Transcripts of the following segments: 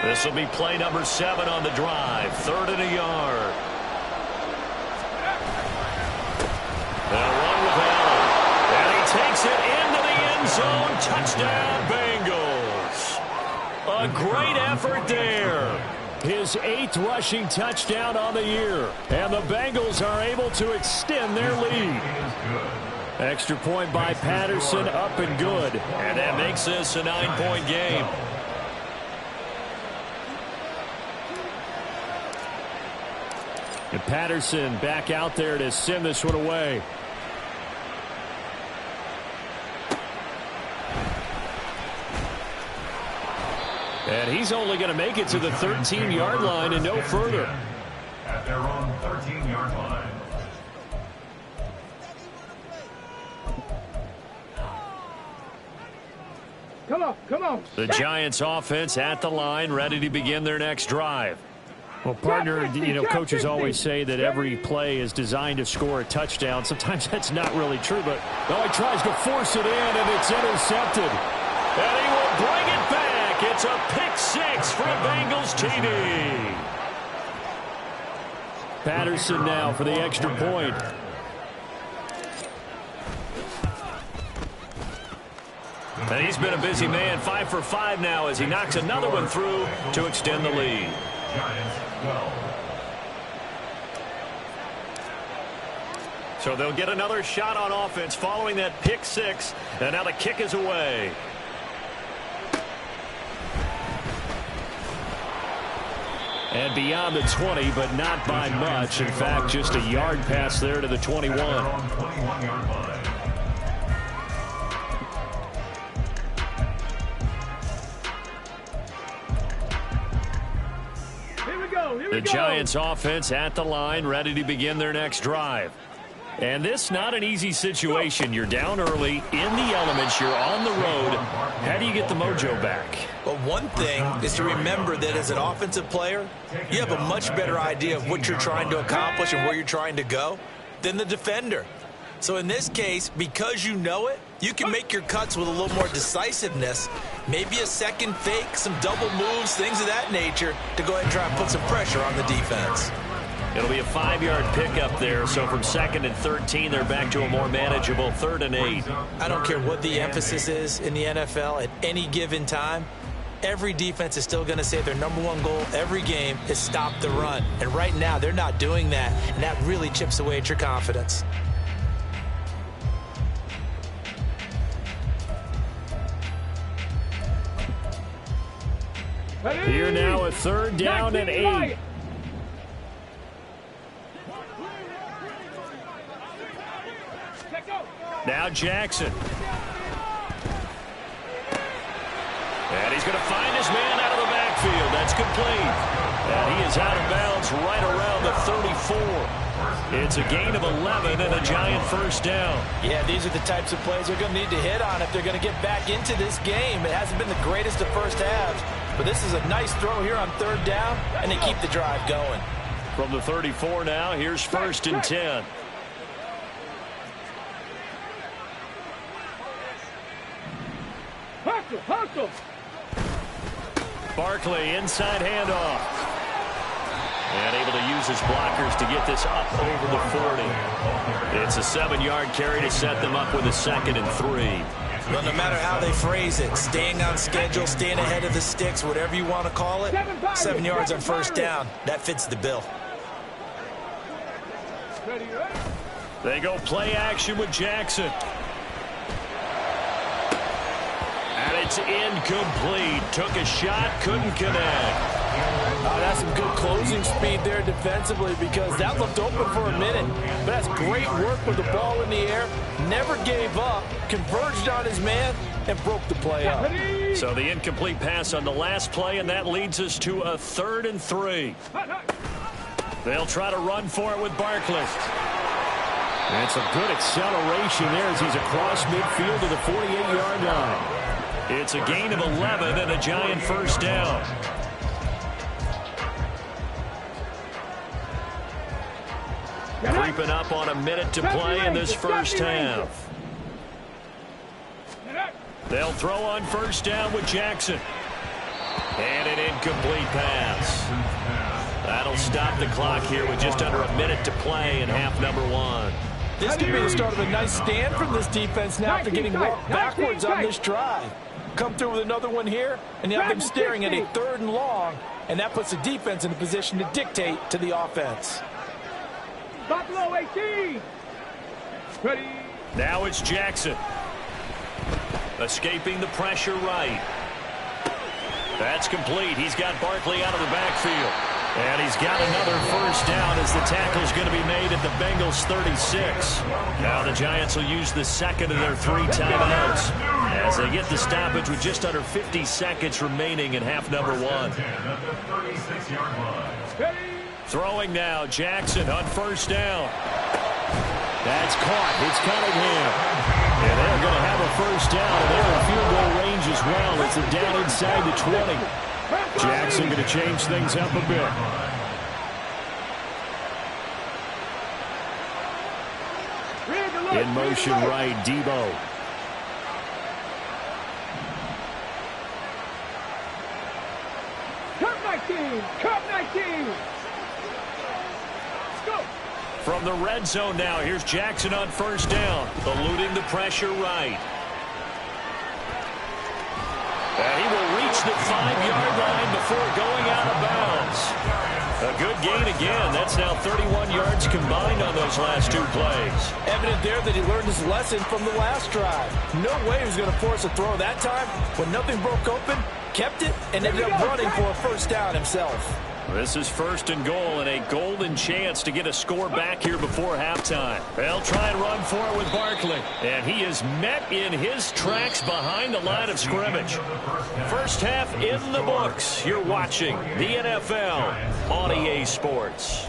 This will be play number 7 on the drive. 3rd and a yard. They'll run with Allen. And he takes it into the end zone. Touchdown, Bengals. A great effort there. His 8th rushing touchdown on the year. And the Bengals are able to extend their lead. Extra point by Patterson, up and good. And that makes this a 9-point game. And Patterson back out there to send this one away. And he's only going to make it to the 13-yard line and no further. At their own 13-yard line. Come on, come on. The Giants offense at the line, ready to begin their next drive. Well, partner, coaches always say that every play is designed to score a touchdown. Sometimes that's not really true, but no, he tries to force it in, and it's intercepted. And he will bring it back. It's a pick-6 from Bengals TD. Patterson now for the extra point. And he's been a busy man, 5 for 5 now as he knocks another one through to extend the lead. So they'll get another shot on offense following that pick-6, and now the kick is away. And beyond the 20, but not by much. In fact, just a yard pass there to the 21. The Giants offense at the line, ready to begin their next drive. And this not an easy situation. You're down early, in the elements, you're on the road. How do you get the mojo back? Well, one thing is to remember that as an offensive player, you have a much better idea of what you're trying to accomplish and where you're trying to go than the defender. So in this case, because you know it, you can make your cuts with a little more decisiveness, maybe a second fake, some double moves, things of that nature to go ahead and try and put some pressure on the defense. It'll be a 5-yard pickup there, so from 2nd and 13, they're back to a more manageable 3rd and 8. I don't care what the emphasis is in the NFL at any given time. Every defense is still going to say their #1 goal every game is stop the run. And right now, they're not doing that, and that really chips away at your confidence. Here now a 3rd down and 8. Now Jackson. And he's going to find his man out of the backfield. That's complete. And he is out of bounds right around the 34. It's a gain of 11 and a Giant first down. Yeah, these are the types of plays they're going to need to hit on if they're going to get back into this game. It hasn't been the greatest of first halves, but this is a nice throw here on 3rd down, and they keep the drive going. From the 34 now, here's 1st and 10. Hustle. Barkley, inside handoff. And able to use his blockers to get this up over the 40. It's a 7-yard carry to set them up with a 2nd and 3. Well, no matter how they phrase it, staying on schedule, staying ahead of the sticks, whatever you want to call it, 7 yards on 1st down, that fits the bill. They go play action with Jackson. And it's incomplete. Took a shot, couldn't connect. That's some good closing speed there defensively because that looked open for a minute. But that's great work with the ball in the air. Never gave up, converged on his man, and broke the play up. So the incomplete pass on the last play, and that leads us to a 3rd and 3. They'll try to run for it with Barkley. And some good acceleration there as he's across midfield to the 48-yard line. It's a gain of 11 and a Giant first down. Creeping up on a minute to play in this first half. They'll throw on 1st down with Jackson. And an incomplete pass. That'll stop the clock here with just under a minute to play in half number one. This could be the start of a nice stand from this defense now after getting walked backwards on this drive. Come through with another one here, and you have them staring at a 3rd and long, and that puts the defense in a position to dictate to the offense. Buffalo 18. Ready. Now it's Jackson. Escaping the pressure right. That's complete. He's got Barkley out of the backfield. And he's got another first down as the tackle's going to be made at the Bengals 36. Now the Giants will use the second of their 3 timeouts as they get the stoppage with just under 50 seconds remaining in half number one. Throwing now, Jackson on first down. That's caught. It's Cunningham. And they're going to have a first down, and they're in field goal range as well. It's a down inside the 20. Jackson going to change things up a bit. In motion right, Debo. Cup 19. Cup 19. Let's go. From the red zone now, here's Jackson on first down, eluding the pressure right. And he will reach the 5-yard line before going out of bounds. A good gain again. That's now 31 yards combined on those last 2 plays. Evident there that he learned his lesson from the last drive. No way he was going to force a throw that time. When nothing broke open, kept it, and ended up running for a first down himself. This is 1st and goal and a golden chance to get a score back here before halftime. They'll try and run for it with Barkley. And he is met in his tracks behind the line of scrimmage. First half in the books. You're watching the NFL on EA Sports.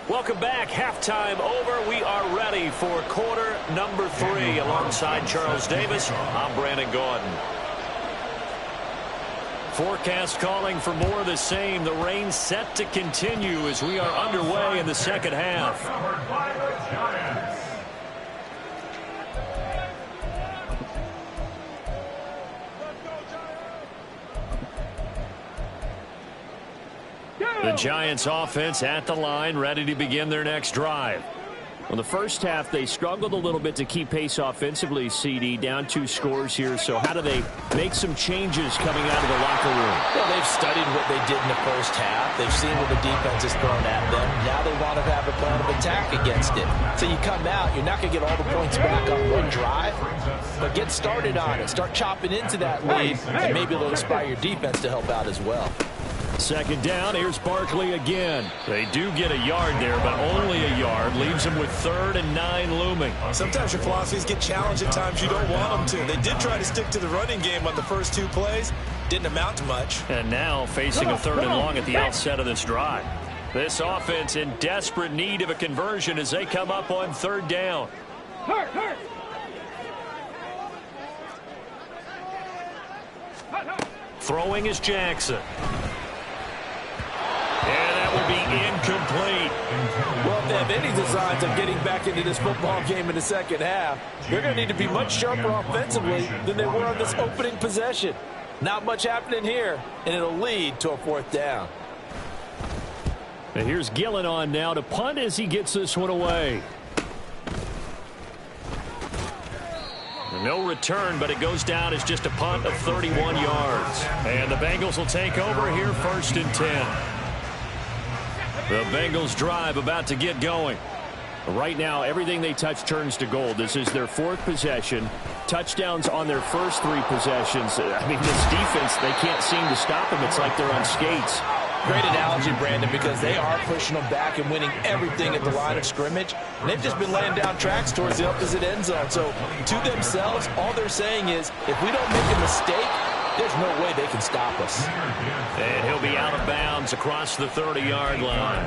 Welcome back. Halftime over. We are ready for quarter number 3. Alongside Charles Davis, I'm Brandon Gordon. Forecast calling for more of the same. The rain set to continue as we are underway in the second half. The Giants offense at the line, ready to begin their next drive. Well, the first half, they struggled a little bit to keep pace offensively, CD, down 2 scores here. So how do they make some changes coming out of the locker room? Well, they've studied what they did in the first half. They've seen what the defense has thrown at them. Now they want to have a plan of attack against it. So you come out, you're not going to get all the points back on one drive, but get started on it. Start chopping into that lead, and maybe it'll inspire your defense to help out as well. Second down, here's Barkley again. They do get a yard there, but only a yard. Leaves them with 3rd and 9 looming. Sometimes your philosophies get challenged at times you don't want them to. They did try to stick to the running game on the first 2 plays. Didn't amount to much. And now facing a 3rd and long at the outset of this drive. This offense in desperate need of a conversion as they come up on 3rd down. Hurt. Throwing is Jackson. And that will be incomplete. Well, if they have any designs of getting back into this football game in the second half, they're going to need to be much sharper offensively than they were on this opening possession. Not much happening here, and it'll lead to a 4th down. And here's Gillen on now to punt as he gets this one away. No return, but it goes down as just a punt of 31 yards. And the Bengals will take over here 1st and 10. The Bengals drive about to get going. Right now, everything they touch turns to gold. This is their 4th possession. Touchdowns on their first 3 possessions. I mean, this defense, they can't seem to stop them. It's like they're on skates. Great analogy, Brandon, because they are pushing them back and winning everything at the line of scrimmage. And they've just been laying down tracks towards the opposite end zone. So to themselves, all they're saying is, if we don't make a mistake, there's no way they can stop us. And he'll be out of bounds across the 30-yard line.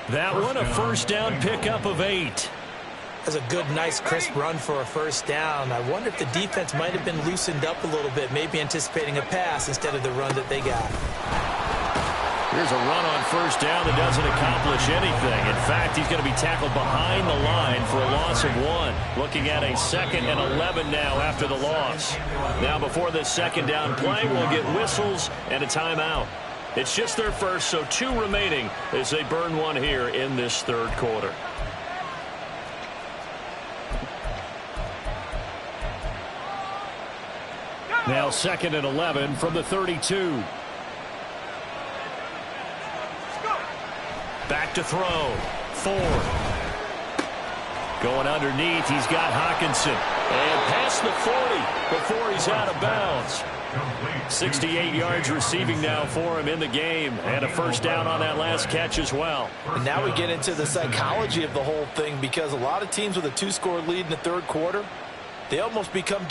That one, a first down pickup of 8. That's a good, nice, crisp run for a first down. I wonder if the defense might have been loosened up a little bit, maybe anticipating a pass instead of the run that they got. Here's a run on first down that doesn't accomplish anything. In fact, he's going to be tackled behind the line for a loss of 1. Looking at a 2nd and 11 now after the loss. Now before this second down play, we'll get whistles and a timeout. It's just their first, so 2 remaining as they burn 1 here in this third quarter. Now 2nd and 11 from the 32. Back to throw. Ford. Going underneath, he's got Hockenson. And past the 40 before he's out of bounds. 68 yards receiving now for him in the game. And a first down on that last catch as well. And now we get into the psychology of the whole thing, because a lot of teams with a 2-score lead in the third quarter, they almost become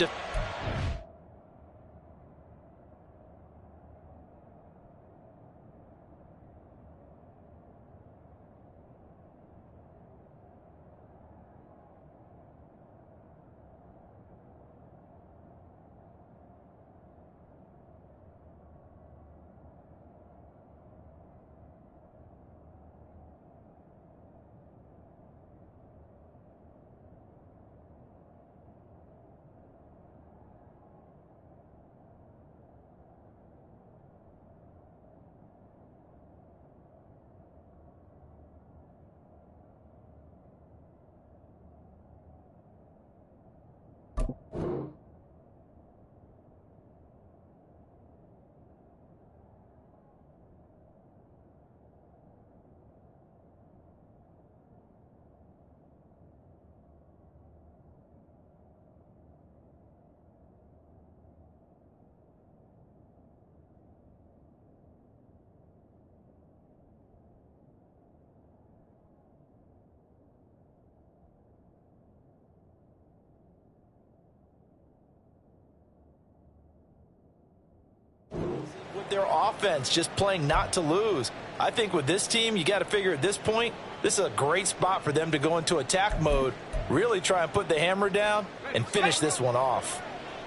their offense, just playing not to lose. I think with this team, you got to figure at this point, this is a great spot for them to go into attack mode, really try and put the hammer down and finish this one off.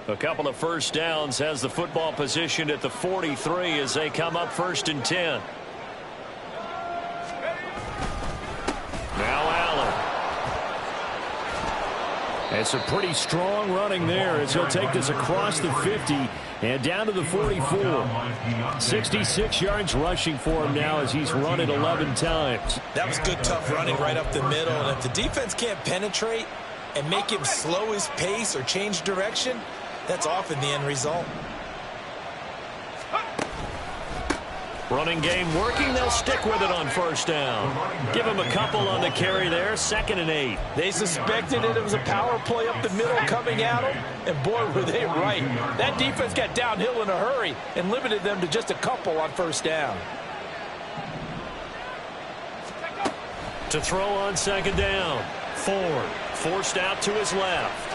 A couple of first downs, has the football positioned at the 43 as they come up 1st and 10. Now Allen. It's a pretty strong running there as he'll take this across the 50 and down to the 44. 66 yards rushing for him now as he's run it 11 times. That was good, tough running right up the middle. And if the defense can't penetrate and make him slow his pace or change direction, that's often the end result. Running game working. They'll stick with it on first down. Give him a couple on the carry there. 2nd and 8. They suspected it was a power play up the middle coming at them, and boy, were they right. That defense got downhill in a hurry and limited them to just a couple on first down. To throw on 2nd down. Ford forced out to his left.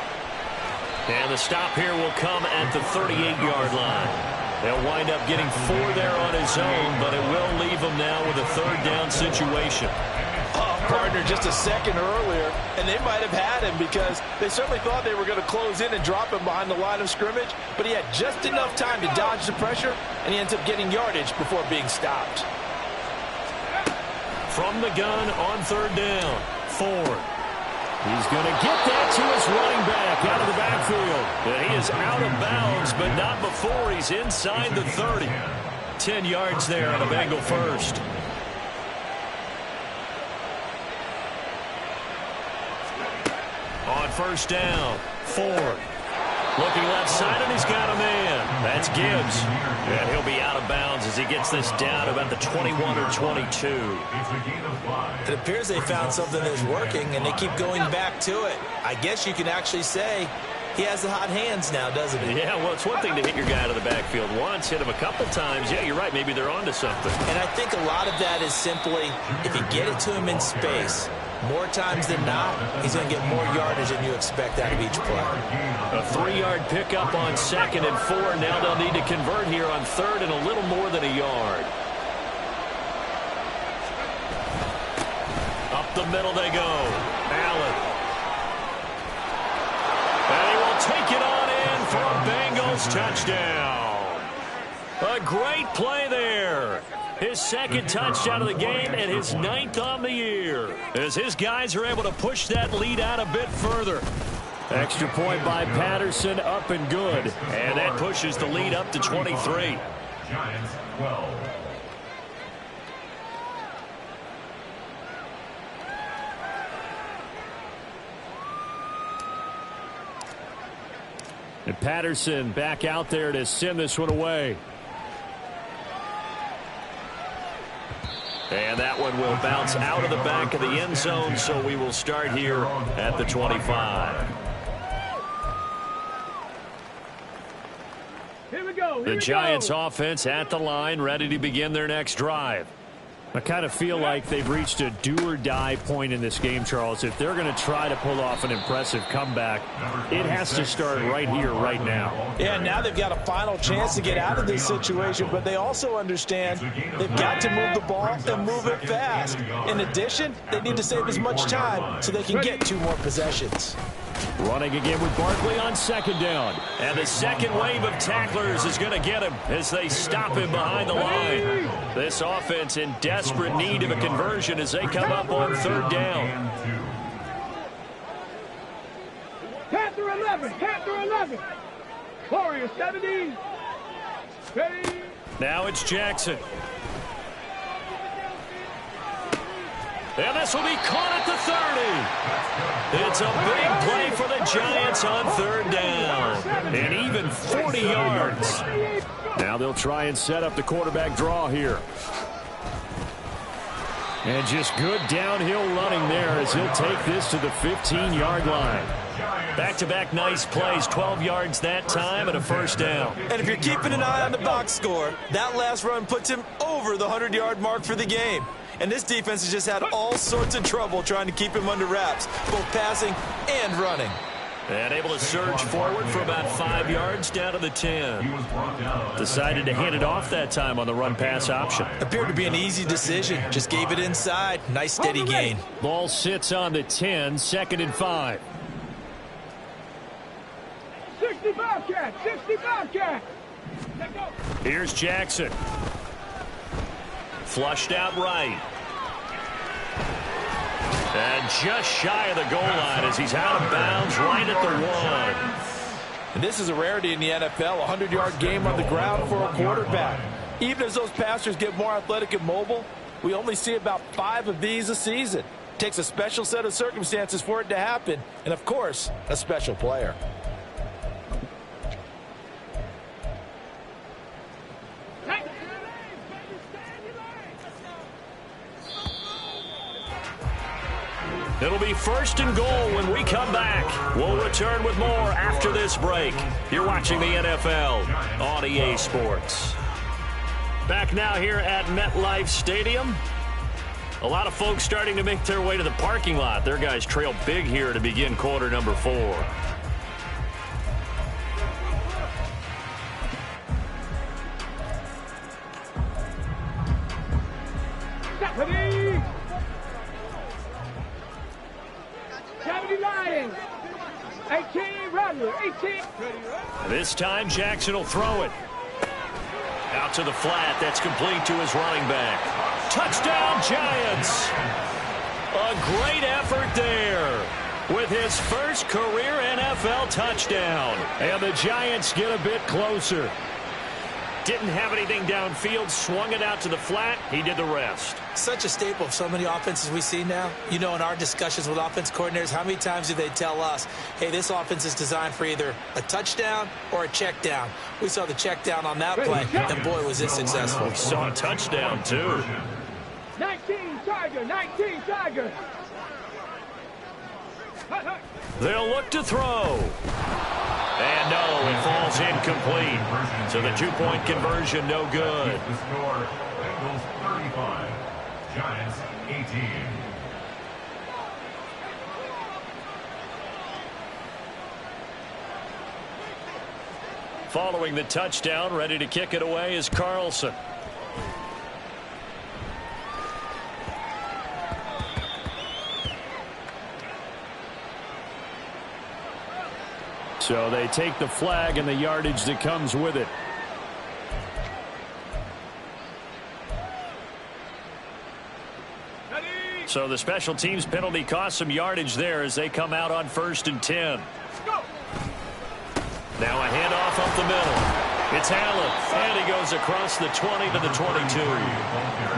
And the stop here will come at the 38-yard line. They'll wind up getting 4 there on his own, but it will leave him now with a 3rd down situation. Partner just a second earlier, and they might have had him because they certainly thought they were going to close in and drop him behind the line of scrimmage, but he had just enough time to dodge the pressure, and he ends up getting yardage before being stopped. From the gun on 3rd down, Ford. He's going to get that to his running back out of the backfield. And he is out of bounds, but not before he's inside the 30. 10 yards there on a Bengal first. On first down, Ford. Looking left side, and he's got a man. That's Gibbs. And he'll be out of bounds as he gets this down about the 21 or 22. It appears they found something that's working, and they keep going back to it. I guess you can actually say he has the hot hands now, doesn't he? Yeah, well, it's one thing to hit your guy out of the backfield once, hit him a couple times. Yeah, you're right. Maybe they're onto something. And I think a lot of that is simply if you get it to him in space, more times than not, he's going to get more yardage than you expect out of each play. A 3-yard pickup on 2nd and 4. Now they'll need to convert here on 3rd and a little more than a yard. Up the middle they go. Allen. And he will take it on in for a Bengals touchdown. A great play there. his second touchdown of the game and his 9th on the year, as his guys are able to push that lead out a bit further. Extra point by Patterson, up and good. And that pushes the lead up to 23. Giants 12. And Patterson back out there to send this one away. And that one will bounce out of the back of the end zone, so we will start here at the 25. Here we go. The Giants offense at the line, ready to begin their next drive. I kind of feel like they've reached a do-or-die point in this game, Charles. If they're going to try to pull off an impressive comeback, it has to start right here, right now. Yeah, now they've got a final chance to get out of this situation, but they also understand they've got to move the ball and move it fast. In addition, they need to save as much time so they can get 2 more possessions. Running again with Barkley on second down. And the second wave of tacklers is going to get him as they stop him behind the line. This offense in desperate need of a conversion as they come up on third down. Panther 11. Panther 11. Warrior 70. Ready. Now it's Jackson. And this will be caught at the 30. It's a big play for the Giants on third down. And even 40 yards. Now they'll try and set up the quarterback draw here. And just good downhill running there as he'll take this to the 15-yard line. Back-to-back nice plays, 12 yards that time and a first down. And if you're keeping an eye on the box score, that last run puts him over the 100-yard mark for the game. And this defense has just had all sorts of trouble trying to keep him under wraps, both passing and running. And able to surge forward for about 5 yards down to the 10. Decided to hand it off that time on the run-pass option. Appeared to be an easy decision. Just gave it inside. Nice steady gain. Ball sits on the 10, 2nd and 5. 65 cat. 65 cat. Here's Jackson. Flushed out right. And just shy of the goal line as he's out of bounds right at the 1. And this is a rarity in the NFL, a 100-yard game on the ground for a quarterback. Even as those passers get more athletic and mobile, we only see about 5 of these a season. It takes a special set of circumstances for it to happen, and of course, a special player. It'll be 1st and goal when we come back. We'll return with more after this break. You're watching the NFL on EA Sports. Back now here at MetLife Stadium. A lot of folks starting to make their way to the parking lot. Their guys trail big here to begin quarter number 4. Ready. 70 Lions. 18 Rattler. 18. This time Jackson will throw it. Out to the flat. That's complete to his running back. Touchdown Giants. A great effort there with his first career NFL touchdown. And the Giants get a bit closer. Didn't have anything downfield, swung it out to the flat. He did the rest. Such a staple of so many offenses we see now. You know, in our discussions with offense coordinators, how many times do they tell us, hey, this offense is designed for either a touchdown or a check down. We saw the check down on that play, and boy, was it successful. We saw a touchdown, too. 19 Tiger. 19 Tiger. They'll look to throw. And no, it falls incomplete. So the 2-point conversion, no good. The score, Bengals 35, Giants 18. Following the touchdown, ready to kick it away is Carlson. So they take the flag and the yardage that comes with it. So the special teams penalty cost some yardage there as they come out on 1st and 10. Now a handoff up the middle. It's Allen, and he goes across the 20 to the 22.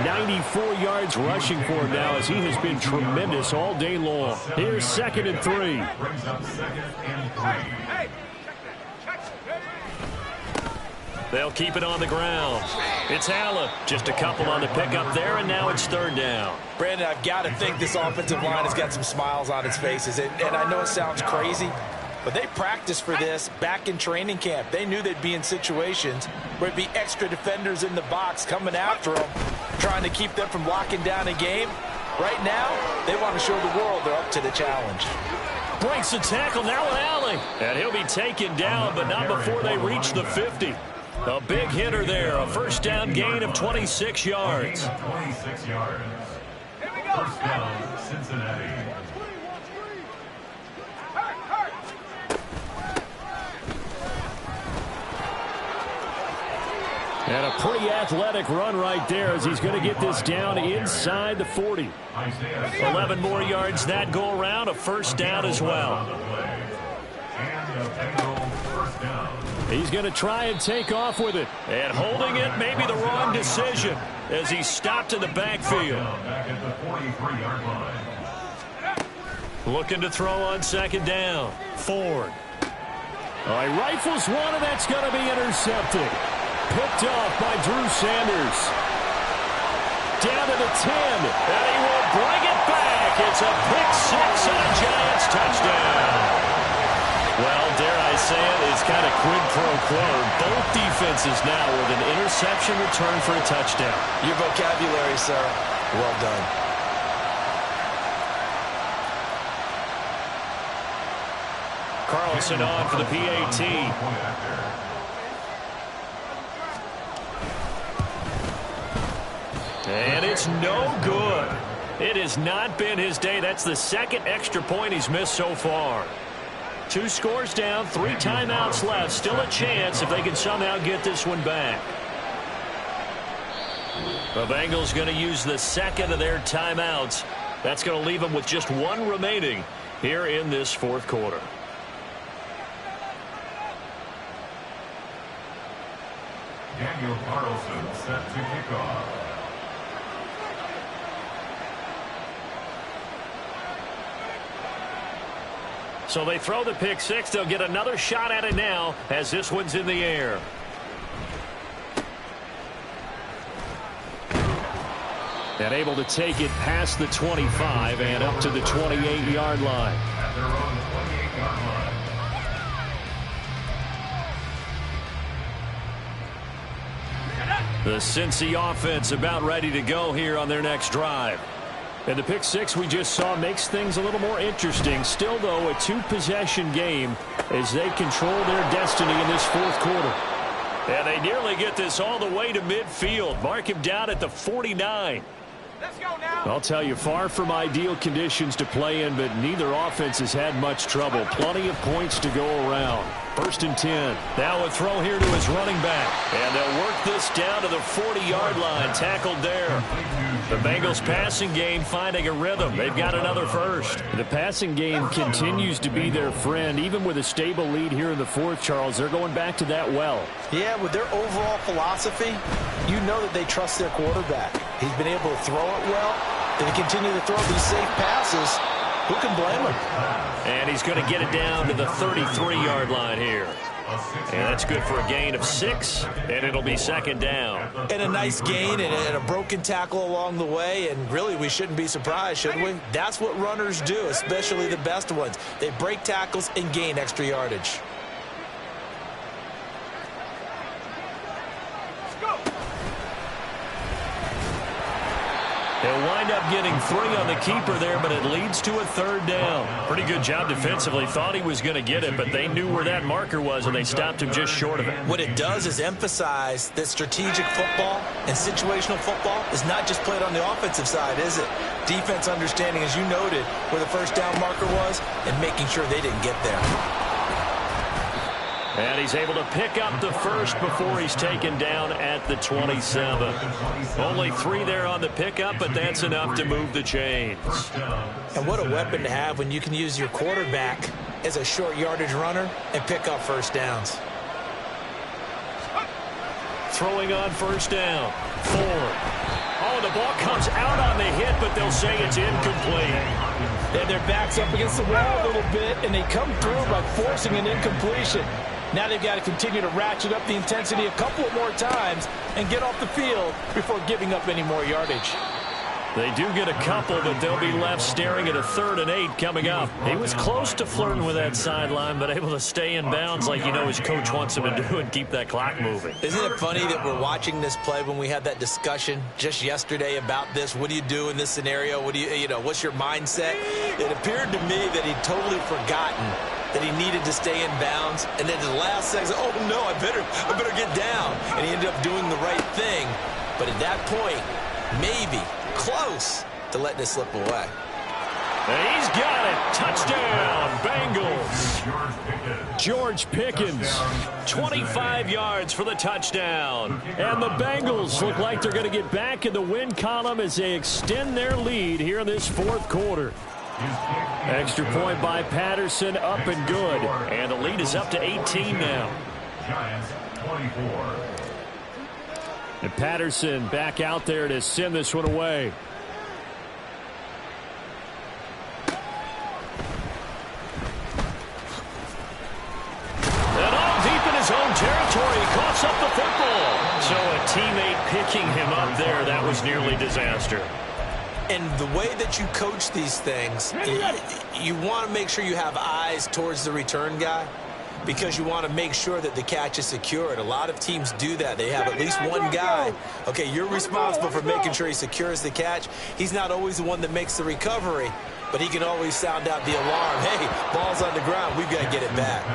94 yards rushing for him now as he has been tremendous all day long. Here's 2nd and 3. Brings up 2nd and 3. They'll keep it on the ground. It's Allen. Just a couple on the pickup there, and now it's 3rd down. Brandon, I've got to think this offensive line has got some smiles on its faces. And I know it sounds crazy, but they practiced for this back in training camp. They knew they'd be in situations where it'd be extra defenders in the box coming after them, trying to keep them from locking down a game. Right now, they want to show the world they're up to the challenge. Breaks the tackle, now Allen. And he'll be taken down, but not before they reach the 50. A big hitter there, a 1st down gain of 26 yards. 26 yards. 1st down, Cincinnati. And a pretty athletic run right there as he's going to get this down inside the 40. 11 more yards that go around, a 1st down as well. He's going to try and take off with it. And holding it, maybe the wrong decision as he stopped in the backfield. Back at the 43-yard line. Looking to throw on 2nd down. Ford. All right, rifles one, and that's going to be intercepted. Picked off by Drew Sanders. Down to the 10. And he will bring it back. It's a pick 6 and a Giants touchdown. Well, dare I say it, it's kind of quid pro quo. Both defenses now with an interception return for a touchdown. Your vocabulary, sir. Well done. Carlson on for the PAT. And it's no good. It has not been his day. That's the 2nd extra point he's missed so far. 2 scores down, 3 timeouts left. Still a chance if they can somehow get this one back. The Bengals going to use the 2nd of their timeouts. That's going to leave them with just 1 remaining here in this 4th quarter. Daniel Carlson set to kick off. So they throw the pick 6. They'll get another shot at it now as this one's in the air. And able to take it past the 25 and up to the 28-yard line. At their own 28-yard line. The Cincy offense about ready to go here on their next drive. And the pick 6 we just saw makes things a little more interesting. Still, though, a 2-possession game as they control their destiny in this 4th quarter. And they nearly get this all the way to midfield. Mark him down at the 49. Let's go now. I'll tell you, far from ideal conditions to play in, but neither offense has had much trouble. Plenty of points to go around. 1st and 10. Now a throw here to his running back. And they'll work this down to the 40-yard line. Tackled there. The Bengals passing game finding a rhythm. They've got another 1st. The passing game continues to be their friend. Even with a stable lead here in the 4th, Charles, they're going back to that well. Yeah, with their overall philosophy, you know that they trust their quarterback. He's been able to throw it well. They continue to throw these safe passes. Who can blame him? And he's going to get it down to the 33-yard line here. And that's good for a gain of 6, and it'll be 2nd down. And a nice gain and a broken tackle along the way, and really we shouldn't be surprised, should we? That's what runners do, especially the best ones. They break tackles and gain extra yardage. They'll wind up getting 3 on the keeper there, but it leads to a 3rd down. Pretty good job defensively. Thought he was going to get it, but they knew where that marker was, and they stopped him just short of it. What it does is emphasize that strategic football and situational football is not just played on the offensive side, is it? Defense understanding, as you noted, where the 1st down marker was and making sure they didn't get there. And he's able to pick up the first before he's taken down at the 27. Only 3 there on the pickup, but that's enough to move the chains. And what a weapon to have when you can use your quarterback as a short yardage runner and pick up first downs. Throwing on first down. Ford. Oh, the ball comes out on the hit, but they'll say it's incomplete. And their back's up against the wall a little bit, and they come through by forcing an incompletion. Now they've got to continue to ratchet up the intensity a couple more times and get off the field before giving up any more yardage. They do get a couple, but they'll be left staring at a 3rd and 8 coming up. He was close to flirting with that sideline, but able to stay in bounds like his coach wants him to do and keep that clock moving. Isn't it funny that we're watching this play when we had that discussion just yesterday about this? What do you do in this scenario? What do what's your mindset? It appeared to me that he'd totally forgotten that he needed to stay in bounds, and then at the last second, oh no, I better get down. And he ended up doing the right thing. But at that point, maybe close to letting it slip away. And he's got it. Touchdown, Bengals. George Pickens, 25 yards for the touchdown. And the Bengals look like they're going to get back in the win column as they extend their lead here in this 4th quarter. Extra point by Patterson, up and good. And the lead is up to 18 now. Giants 24. And Patterson back out there to send this one away. And all deep in his own territory, he coughs up the football. So a teammate picking him up there, that was nearly disaster. And the way that you coach these things, you want to make sure you have eyes towards the return guy, because you want to make sure that the catch is secured. A lot of teams do that. They have at least one guy. Okay, you're responsible for making sure he secures the catch. He's not always the one that makes the recovery, but he can always sound out the alarm. Hey, ball's on the ground. We've got to get it back.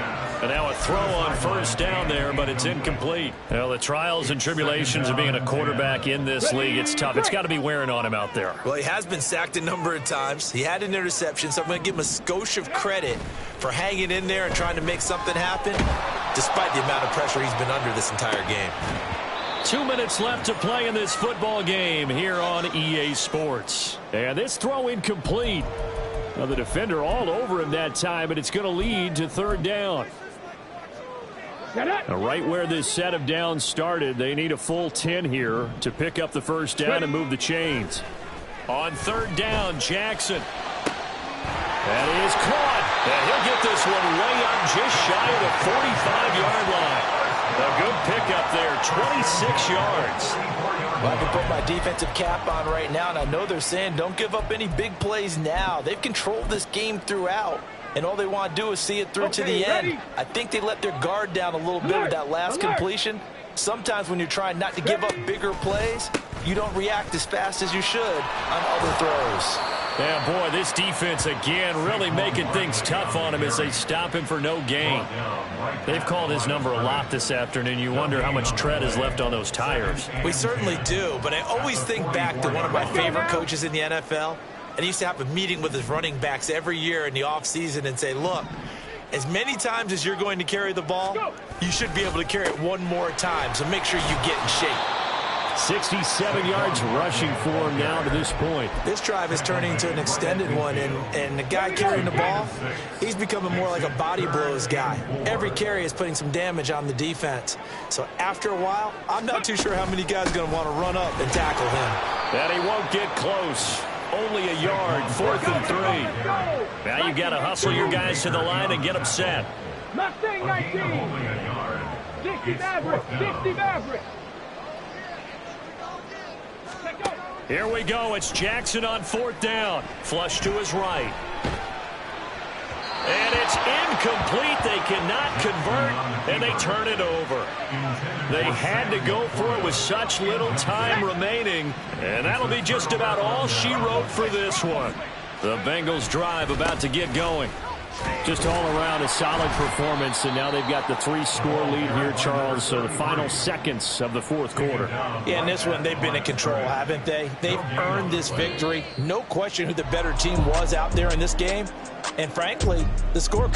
And now a throw on first down there, but it's incomplete. Well, the trials and tribulations of being a quarterback in this league, it's tough. It's got to be wearing on him out there. Well, he has been sacked a number of times. He had an interception, so I'm going to give him a skosh of credit for hanging in there and trying to make something happen, despite the amount of pressure he's been under this entire game. 2 minutes left to play in this football game here on EA Sports. And this throw incomplete. Well, the defender all over him that time, but it's going to lead to 3rd down. Now, right where this set of downs started, they need a full 10 here to pick up the first down and move the chains. On 3rd down, Jackson. That is caught. And he'll get this one way up just shy of the 45-yard line. A good pickup there, 26 yards. Well, I can put my defensive cap on right now, and I know they're saying don't give up any big plays now. They've controlled this game throughout, and all they want to do is see it through to the end. I think they let their guard down a little bit with that last completion. Sometimes when you're trying not to give up bigger plays, you don't react as fast as you should on other throws. Yeah, boy, this defense again really making things tough on him as they stop him for no gain. They've called his number a lot this afternoon. You wonder how much tread is left on those tires. We certainly do, but I always think back to one of my favorite coaches in the NFL, and he used to have a meeting with his running backs every year in the offseason and say, look, as many times as you're going to carry the ball, you should be able to carry it one more time, so make sure you get in shape. 67 yards rushing for him now to this point. This drive is turning into an extended one, and the guy carrying the ball, he's becoming more like a body blows guy. Every carry is putting some damage on the defense. So after a while, I'm not too sure how many guys are going to want to run up and tackle him. And he won't get close. Only a yard, 4th and 3. Now you got to hustle your guys to the line and get them set. Mustang 19. 60 Maverick. 60 Maverick. Here we go. It's Jackson on 4th down. Flush to his right. And it's incomplete. They cannot convert, and they turn it over. They had to go for it with such little time remaining, and that'll be just about all she wrote for this one. The Bengals drive about to get going. Just all around a solid performance, and now they've got the 3-score lead here, Charles. So the final seconds of the 4th quarter. Yeah, in this one, they've been in control, haven't they? They've earned this victory. No question who the better team was out there in this game. And frankly, the score